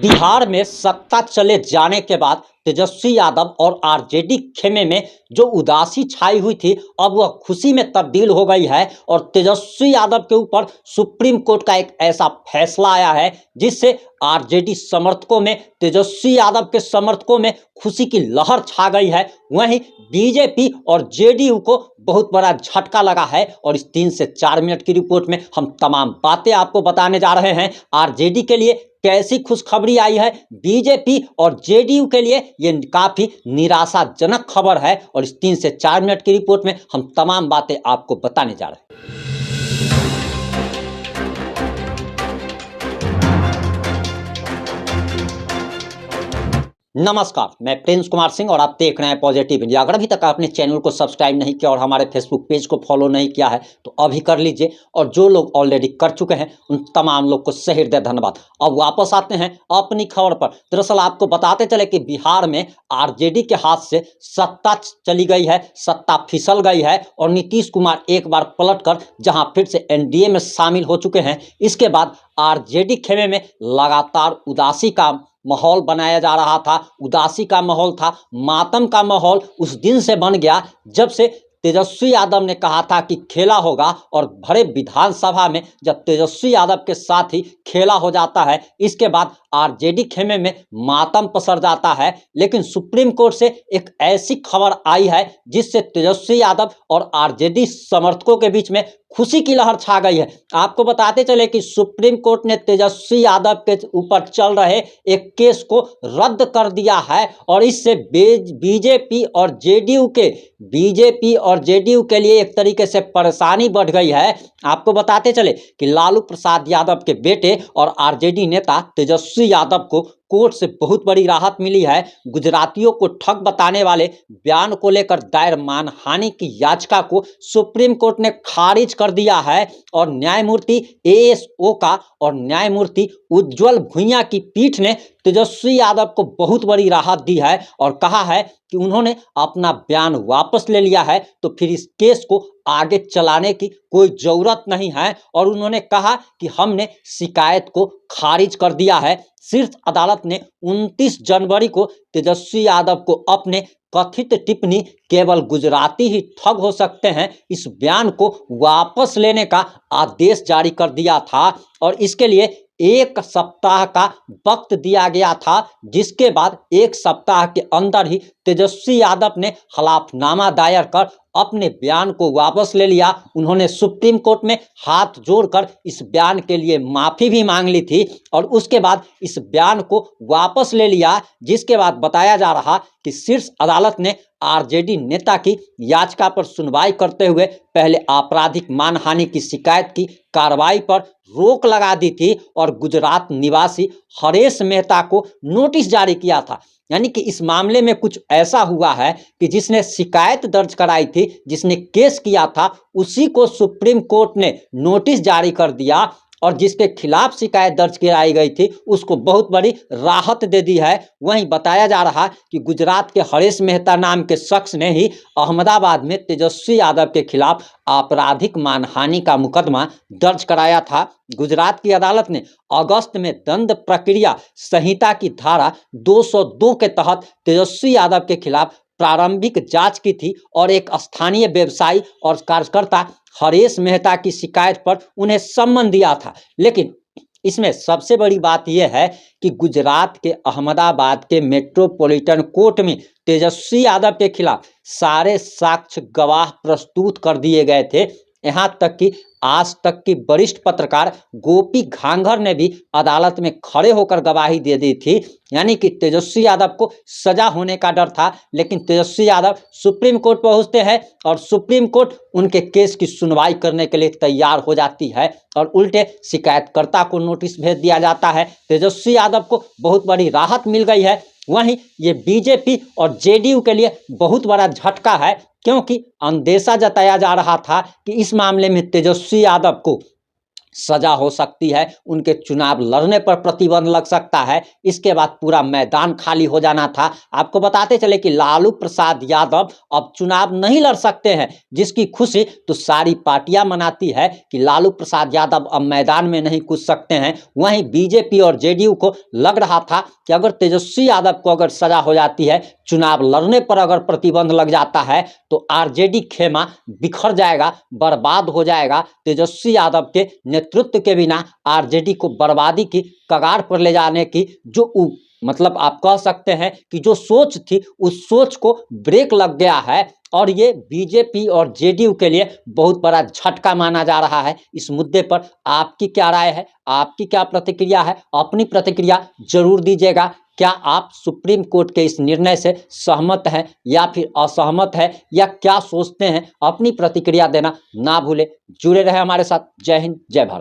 बिहार में सत्ता चले जाने के बाद तेजस्वी यादव और आरजेडी खेमे में जो उदासी छाई हुई थी, अब वह खुशी में तब्दील हो गई है। और तेजस्वी यादव के ऊपर सुप्रीम कोर्ट का एक ऐसा फैसला आया है जिससे आरजेडी समर्थकों में, तेजस्वी यादव के समर्थकों में खुशी की लहर छा गई है। वहीं बीजेपी और जेडीयू को बहुत बड़ा झटका लगा है। और इस 3 से 4 मिनट की रिपोर्ट में हम तमाम बातें आपको बताने जा रहे हैं। आरजेडी के लिए कैसी खुशखबरी आई है, बीजेपी और जेडीयू के लिए ये काफी निराशाजनक खबर है। और इस 3 से 4 मिनट की रिपोर्ट में हम तमाम बातें आपको बताने जा रहे हैं। नमस्कार, मैं प्रिंस कुमार सिंह और आप देख रहे हैं पॉजिटिव इंडिया। अगर अभी तक आपने चैनल को सब्सक्राइब नहीं किया और हमारे फेसबुक पेज को फॉलो नहीं किया है तो अभी कर लीजिए। और जो लोग ऑलरेडी कर चुके हैं उन तमाम लोग को सही हृदय धन्यवाद। अब वापस आते हैं अपनी खबर पर। दरअसल आपको बताते चले कि बिहार में आरजेडी के हाथ से सत्ता चली गई है, सत्ता फिसल गई है। और नीतीश कुमार एक बार पलटकर जहां फिर से एनडीए में शामिल हो चुके हैं, इसके बाद आरजेडी खेमे में लगातार उदासी का माहौल बनाया जा रहा था। उदासी का माहौल था, मातम का माहौल उस दिन से बन गया जब से तेजस्वी यादव ने कहा था कि खेला होगा। और भरे विधानसभा में जब तेजस्वी यादव के साथ ही खेला हो जाता है, इसके बाद आरजेडी खेमे में मातम पसर जाता है। लेकिन सुप्रीम कोर्ट से एक ऐसी खबर आई है जिससे तेजस्वी यादव और आरजेडी समर्थकों के बीच में खुशी की लहर छा गई है। आपको बताते चले कि सुप्रीम कोर्ट ने तेजस्वी यादव के ऊपर चल रहे एक केस को रद्द कर दिया है। और इससे बीजेपी और जेडीयू के लिए एक तरीके से परेशानी बढ़ गई है। आपको बताते चले कि लालू प्रसाद यादव के बेटे और आरजेडी नेता तेजस्वी यादव को कोर्ट से बहुत बड़ी राहत मिली है। गुजरातियों को ठग बताने वाले बयान को लेकर दायर मानहानि की याचिका को सुप्रीम कोर्ट ने खारिज कर दिया है। और न्यायमूर्ति एएस ओका और न्यायमूर्ति उज्जवल भुइयां की पीठ ने तेजस्वी यादव को बहुत बड़ी राहत दी है और कहा है कि उन्होंने अपना बयान वापस ले लिया है, तो फिर इस केस को आगे चलाने की कोई जरूरत नहीं है। और उन्होंने कहा कि हमने शिकायत को खारिज कर दिया है। शीर्ष अदालत ने 29 जनवरी को तेजस्वी यादव को अपने कथित टिप्पणी केवल गुजराती ही ठग हो सकते हैं इस बयान को वापस लेने का आदेश जारी कर दिया था। और इसके लिए 1 सप्ताह का वक्त दिया गया था, जिसके बाद 1 सप्ताह के अंदर ही तेजस्वी यादव ने हलफनामा दायर कर अपने बयान को वापस ले लिया। उन्होंने सुप्रीम कोर्ट में हाथ जोड़कर इस बयान के लिए माफी भी मांग ली थी और उसके बाद इस बयान को वापस ले लिया। जिसके बाद बताया जा रहा कि शीर्ष अदालत ने आरजेडी नेता की याचिका पर सुनवाई करते हुए पहले आपराधिक मानहानि की शिकायत की कार्रवाई पर रोक लगा दी थी और गुजरात निवासी हरेश मेहता को नोटिस जारी किया था। यानी कि इस मामले में कुछ ऐसा हुआ है कि जिसने शिकायत दर्ज कराई थी, जिसने केस किया था, उसी को सुप्रीम कोर्ट ने नोटिस जारी कर दिया और जिसके खिलाफ शिकायत दर्ज कराई गई थी उसको बहुत बड़ी राहत दे दी है। वहीं बताया जा रहा कि गुजरात के हरेश मेहता नाम के शख्स ने ही अहमदाबाद में तेजस्वी यादव के खिलाफ आपराधिक मानहानि का मुकदमा दर्ज कराया था। गुजरात की अदालत ने अगस्त में दंड प्रक्रिया संहिता की धारा 202 के तहत तेजस्वी यादव के खिलाफ प्रारंभिक जांच की थी और एक स्थानीय व्यवसायी और कार्यकर्ता हरेश मेहता की शिकायत पर उन्हें सम्मन दिया था। लेकिन इसमें सबसे बड़ी बात यह है कि गुजरात के अहमदाबाद के मेट्रोपॉलिटन कोर्ट में तेजस्वी यादव के खिलाफ सारे साक्ष्य गवाह प्रस्तुत कर दिए गए थे। यहाँ तक कि आज तक की वरिष्ठ पत्रकार गोपी घांघर ने भी अदालत में खड़े होकर गवाही दे दी थी। यानी कि तेजस्वी यादव को सजा होने का डर था, लेकिन तेजस्वी यादव सुप्रीम कोर्ट पहुंचते हैं और सुप्रीम कोर्ट उनके केस की सुनवाई करने के लिए तैयार हो जाती है और उल्टे शिकायतकर्ता को नोटिस भेज दिया जाता है। तेजस्वी यादव को बहुत बड़ी राहत मिल गई है। वहीं ये बीजेपी और जेडीयू के लिए बहुत बड़ा झटका है, क्योंकि अंदेशा जताया जा रहा था कि इस मामले में तेजस्वी यादव को सजा हो सकती है, उनके चुनाव लड़ने पर प्रतिबंध लग सकता है। इसके बाद पूरा मैदान खाली हो जाना था। आपको बताते चले कि लालू प्रसाद यादव अब चुनाव नहीं लड़ सकते हैं, जिसकी खुशी तो सारी पार्टियां मनाती है कि लालू प्रसाद यादव अब मैदान में नहीं कूद सकते हैं। वहीं बीजेपी और जेडीयू को लग रहा था कि अगर तेजस्वी यादव को अगर सजा हो जाती है, चुनाव लड़ने पर अगर प्रतिबंध लग जाता है, तो आरजेडी खेमा बिखर जाएगा, बर्बाद हो जाएगा। तेजस्वी यादव के नेतृत्व के बिना आरजेडी को बर्बादी की कगार पर ले जाने की जो मतलब आप कह सकते हैं कि जो सोच थी, उस सोच को ब्रेक लग गया है और ये बीजेपी और जेडीयू के लिए बहुत बड़ा झटका माना जा रहा है। इस मुद्दे पर आपकी क्या राय है, आपकी क्या प्रतिक्रिया है? अपनी प्रतिक्रिया जरूर दीजिएगा। क्या आप सुप्रीम कोर्ट के इस निर्णय से सहमत हैं या फिर असहमत हैं, या क्या सोचते हैं? अपनी प्रतिक्रिया देना ना भूलें। जुड़े रहे हमारे साथ। जय हिंद, जय भारत।